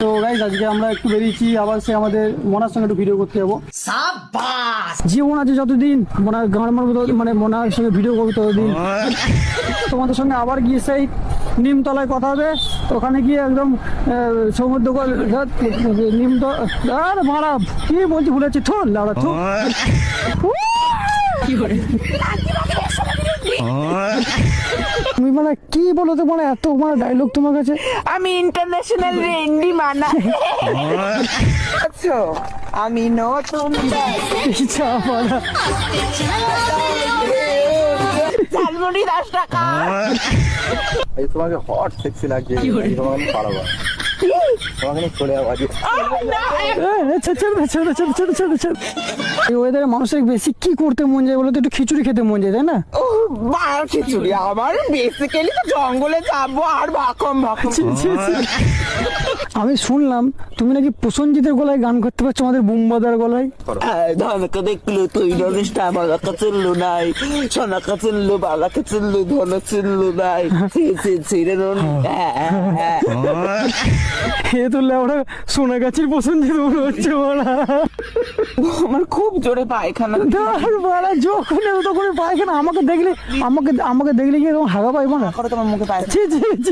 তো গাইস আজকে আমরা একটু বেরিয়েছি, আবার সে আমাদের মনার সঙ্গে একটু ভিডিও করতে যাবো। জীবন আছে যতদিন মনার গান মারবো, মানে মনার সঙ্গে ভিডিও করবো ততদিন। তোমাদের সঙ্গে আবার গিয়ে সেই নিমতলায় কথা হবে, ওখানে গিয়ে একদম সমুদ্র নিমতলা মারা কি বলছি ভুলেছি, থুল লাউড়া থুল। তুমি মানে কি বলো তো, মানে এত মানে ডায়লগ তোমার কাছে? আমি ইন্টারন্যাশনাল রেন্ডি মানা। আচ্ছা আমি নতুন ঝালমুড়ি 10 টাকা। তোমাকে হট সেক্সি লাগছে, তোমাকে পারাবো, তোমাকে চলে যাবো আজ। এই ওয়েদারে মানুষের বেশি কি করতে মন যায় বলো তো? একটু খিচুড়ি খেতে মন যায়, তাই না? ও মার খিচুড়ি, আমার বেসিক্যালি তো জঙ্গলে যাবো আর ভাকম ভাকম। আমি শুনলাম তুমি নাকি প্রসেনজিতের গলায় গান করতে পারছো, আমাদের বুম্বাদার গলায়। ধনকে দেখলো তুই নরেশটা বালাকা চিনলো নাই, সোনাকা চিনলো বালাকা চিনলো, ধন চিনলো নাই। ছিঁড়ে নুন। এ তো লেওড়া সোনাগাছির প্রসেনজিৎ মনে হচ্ছে বলা। আমার খুব জোরে পায়খানা। যখন তখন পায়খানা। আমাকে দেখলে আমাকে দেখলে কি এরকম হাগা পাইবো না? করে তোমার মুখে পায়খানা। ছি ছি ছি।